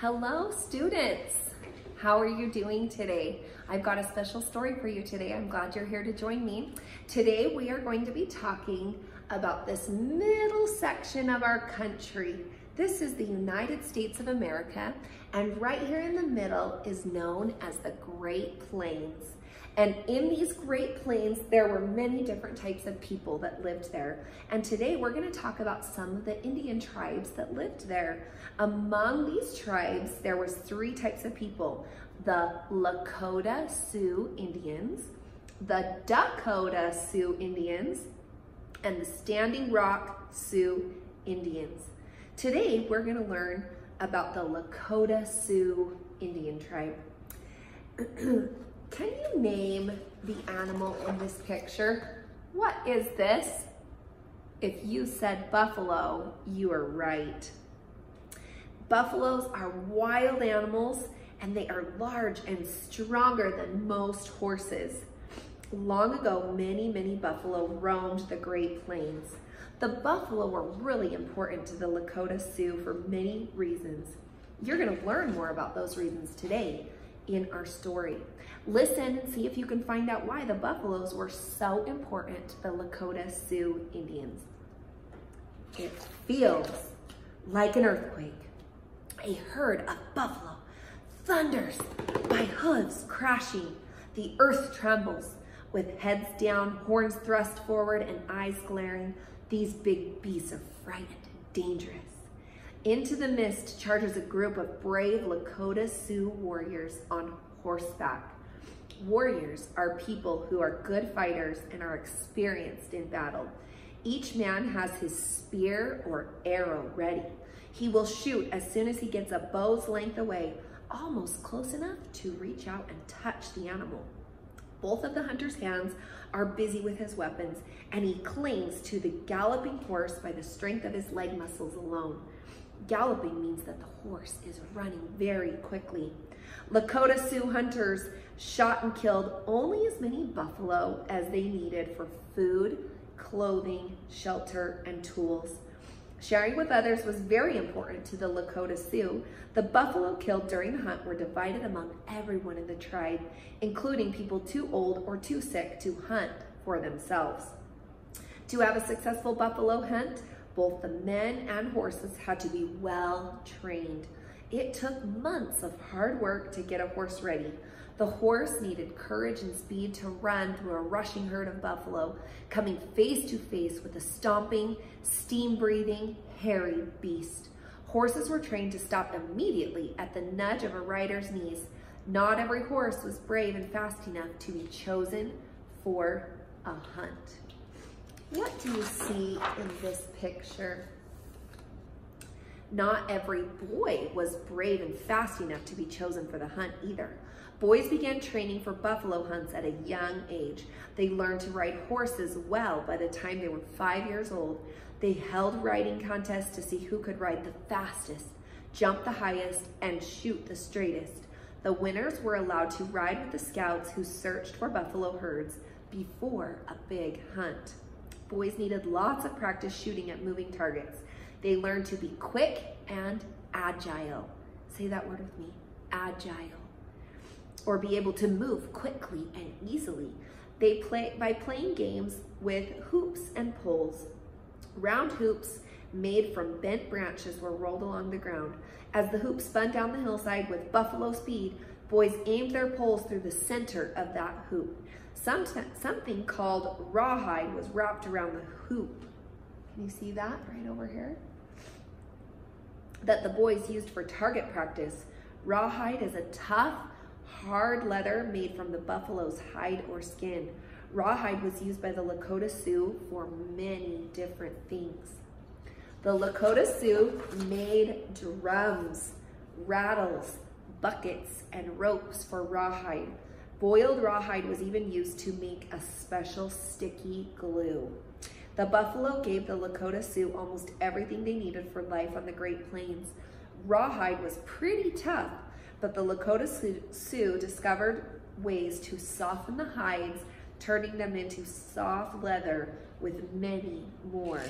Hello students, how are you doing today? I've got a special story for you today. I'm glad you're here to join me. Today we are going to be talking about this middle section of our country. This is the United States of America, and right here in the middle is known as the Great Plains. And in these Great Plains, there were many different types of people that lived there. And today we're going to talk about some of the Indian tribes that lived there. Among these tribes, there was three types of people: the Lakota Sioux Indians, the Dakota Sioux Indians, and the Standing Rock Sioux Indians. Today, we're going to learn about the Lakota Sioux Indian tribe. Can you name the animal in this picture? What is this? If you said buffalo, you are right. Buffaloes are wild animals, and they are large and stronger than most horses. Long ago, many buffalo roamed the Great Plains. The buffalo were really important to the Lakota Sioux for many reasons. You're going to learn more about those reasons today in our story. Listen and see if you can find out why the buffaloes were so important to the Lakota Sioux Indians. It feels like an earthquake. A herd of buffalo thunders by hooves crashing. The earth trembles. With heads down, horns thrust forward, and eyes glaring, these big beasts are frightened and dangerous. Into the mist charges a group of brave Lakota Sioux warriors on horseback. Warriors are people who are good fighters and are experienced in battle. Each man has his spear or arrow ready. He will shoot as soon as he gets a bow's length away, almost close enough to reach out and touch the animal. Both of the hunter's hands are busy with his weapons, and he clings to the galloping horse by the strength of his leg muscles alone. Galloping means that the horse is running very quickly. Lakota Sioux hunters shot and killed only as many buffalo as they needed for food, clothing, shelter, and tools. Sharing with others was very important to the Lakota Sioux. The buffalo killed during the hunt were divided among everyone in the tribe, including people too old or too sick to hunt for themselves. To have a successful buffalo hunt, both the men and horses had to be well trained. It took months of hard work to get a horse ready. The horse needed courage and speed to run through a rushing herd of buffalo, coming face to face with a stomping, steam-breathing, hairy beast. Horses were trained to stop immediately at the nudge of a rider's knees. Not every horse was brave and fast enough to be chosen for a hunt. What do you see in this picture? Not every boy was brave and fast enough to be chosen for the hunt either. Boys began training for buffalo hunts at a young age. They learned to ride horses well by the time they were 5 years old. They held riding contests to see who could ride the fastest, jump the highest, and shoot the straightest. The winners were allowed to ride with the scouts who searched for buffalo herds before a big hunt. Boys needed lots of practice shooting at moving targets. They learned to be quick and agile. Say that word with me, agile. Or be able to move quickly and easily. They play by playing games with hoops and poles. Round hoops made from bent branches were rolled along the ground. As the hoops spun down the hillside with buffalo speed, boys aimed their poles through the center of that hoop. Something called rawhide was wrapped around the hoop. Can you see that right over here? That the boys used for target practice. Rawhide is a tough, hard leather made from the buffalo's hide or skin. Rawhide was used by the Lakota Sioux for many different things. The Lakota Sioux made drums, rattles, buckets, and ropes for rawhide. Boiled rawhide was even used to make a special sticky glue. The buffalo gave the Lakota Sioux almost everything they needed for life on the Great Plains. Rawhide was pretty tough, but the Lakota Sioux discovered ways to soften the hides, turning them into soft leather with many more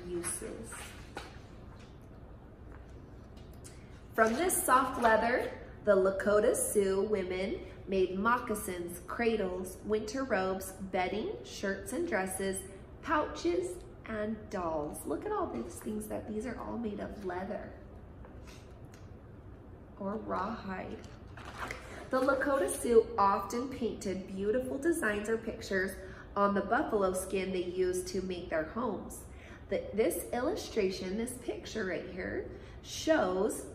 uses. From this soft leather, the Lakota Sioux women made moccasins, cradles, winter robes, bedding, shirts and dresses, pouches, and dolls. Look at all these things that these are all made of leather or rawhide. The Lakota Sioux often painted beautiful designs or pictures on the buffalo skin they used to make their homes. This illustration, this picture right here, shows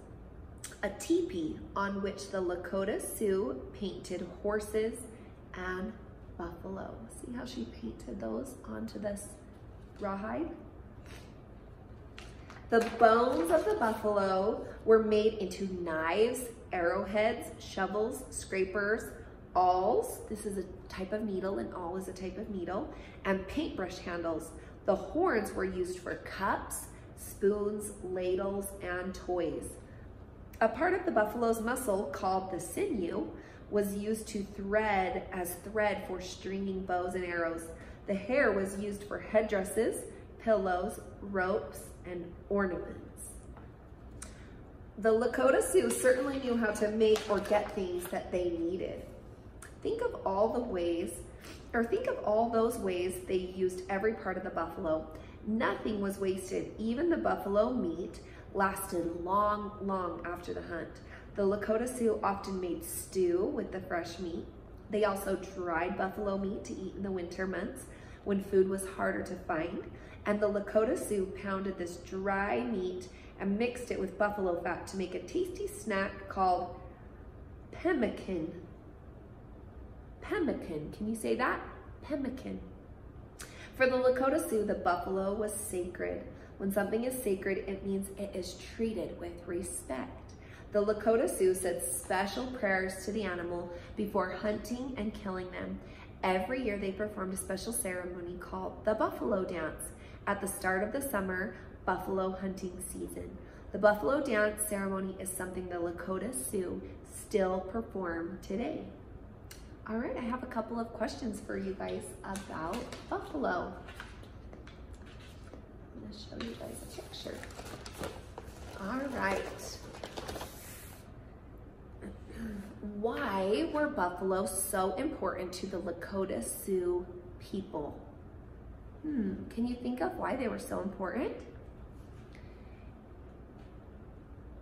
a teepee on which the Lakota Sioux painted horses and buffalo. See how she painted those onto this rawhide? The bones of the buffalo were made into knives, arrowheads, shovels, scrapers, awls. This is a type of needle, an awl is a type of needle, and paintbrush handles. The horns were used for cups, spoons, ladles, and toys. A part of the buffalo's muscle called the sinew was used to thread for stringing bows and arrows. The hair was used for headdresses, pillows, ropes, and ornaments. The Lakota Sioux certainly knew how to make or get things that they needed. Think of all those ways they used every part of the buffalo. Nothing was wasted. Even the buffalo meat lasted long after the hunt. The Lakota Sioux often made stew with the fresh meat. They also dried buffalo meat to eat in the winter months when food was harder to find. And the Lakota Sioux pounded this dry meat and mixed it with buffalo fat to make a tasty snack called pemmican. Pemmican, can you say that? Pemmican. For the Lakota Sioux, the buffalo was sacred. When something is sacred, it means it is treated with respect. The Lakota Sioux said special prayers to the animal before hunting and killing them. Every year they performed a special ceremony called the buffalo dance at the start of the summer buffalo hunting season. The buffalo dance ceremony is something the Lakota Sioux still perform today. All right, I have a couple of questions for you guys about buffalo. I'm gonna show you guys a picture. All right. Why were buffalo so important to the Lakota Sioux people? Can you think of why they were so important?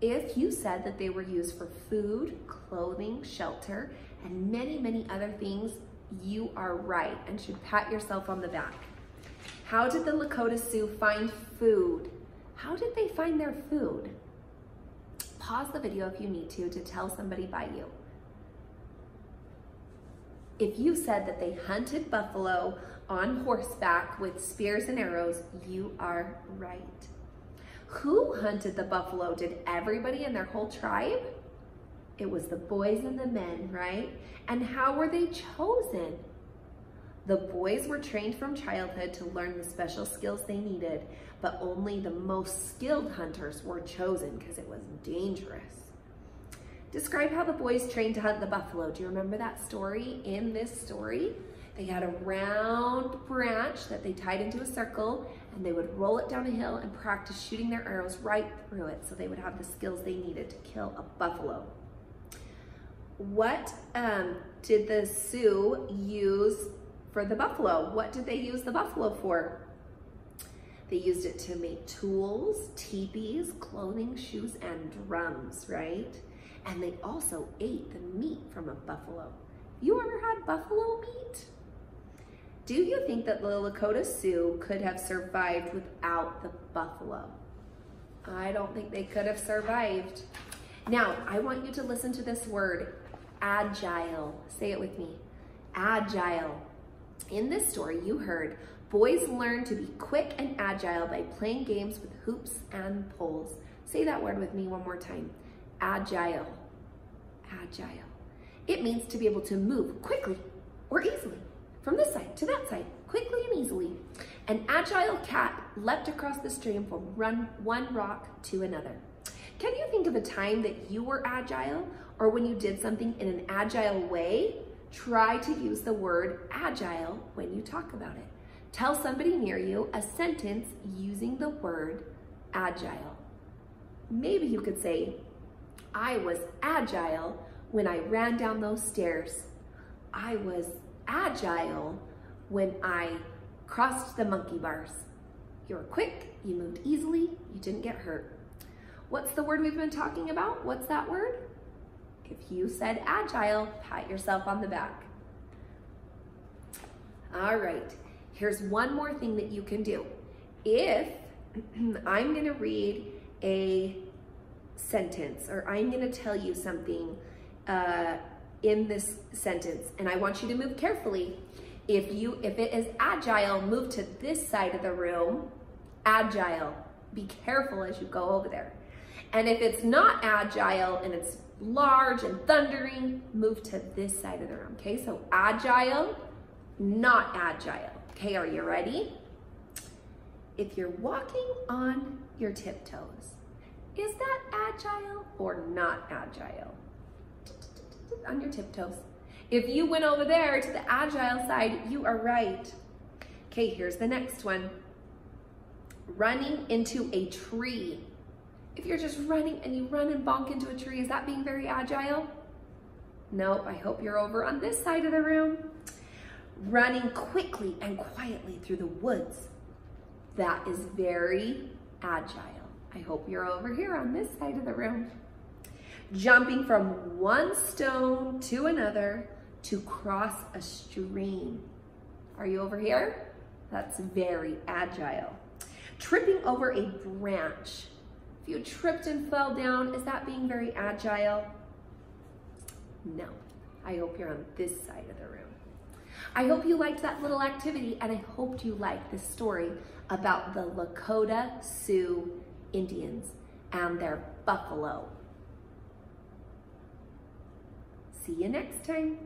If you said that they were used for food, clothing, shelter, and many other things, you are right and should pat yourself on the back. How did the Lakota Sioux find food? How did they find their food? Pause the video if you need to tell somebody by you. If you said that they hunted buffalo on horseback with spears and arrows, you are right. Who hunted the buffalo? Did everybody in their whole tribe? It was the boys and the men, right? And how were they chosen? The boys were trained from childhood to learn the special skills they needed, but only the most skilled hunters were chosen because it was dangerous. Describe how the boys trained to hunt the buffalo. Do you remember that story? In this story, they had a round branch that they tied into a circle, and they would roll it down a hill and practice shooting their arrows right through it so they would have the skills they needed to kill a buffalo. What did the Sioux use for the buffalo? What did they use the buffalo for? They used it to make tools, teepees, clothing, shoes, and drums, right? And they also ate the meat from a buffalo. You ever had buffalo meat? Do you think that the Lakota Sioux could have survived without the buffalo? I don't think they could have survived. Now, I want you to listen to this word, agile. Say it with me, agile. In this story, you heard, boys learn to be quick and agile by playing games with hoops and poles. Say that word with me one more time, agile, agile. It means to be able to move quickly or easily from this side to that side, quickly and easily. An agile cat leapt across the stream from one rock to another. Can you think of a time that you were agile or when you did something in an agile way? Try to use the word agile when you talk about it. Tell somebody near you a sentence using the word agile. Maybe you could say, I was agile when I ran down those stairs. I was agile when I crossed the monkey bars. You were quick, you moved easily, you didn't get hurt. What's the word we've been talking about? What's that word? If you said agile, pat yourself on the back. All right, here's one more thing that you can do. If I'm gonna read a sentence, or I'm gonna tell you something in this sentence, and I want you to move carefully. If it is agile, move to this side of the room. Agile, be careful as you go over there. And if it's not agile and it's large and thundering, move to this side of the room, okay? So agile, not agile. Okay, are you ready? If you're walking on your tiptoes, is that agile or not agile? On your tiptoes. If you went over there to the agile side, you are right. Okay, here's the next one. Running into a tree. If you're just running and you run and bonk into a tree, is that being very agile? Nope, I hope you're over on this side of the room. Running quickly and quietly through the woods. That is very agile. I hope you're over here on this side of the room. Jumping from one stone to another to cross a stream. Are you over here? That's very agile. Tripping over a branch. If you tripped and fell down, is that being very agile? No. I hope you're on this side of the room. I hope you liked that little activity, and I hope you liked this story about the Lakota Sioux Indians and their buffalo. See you next time.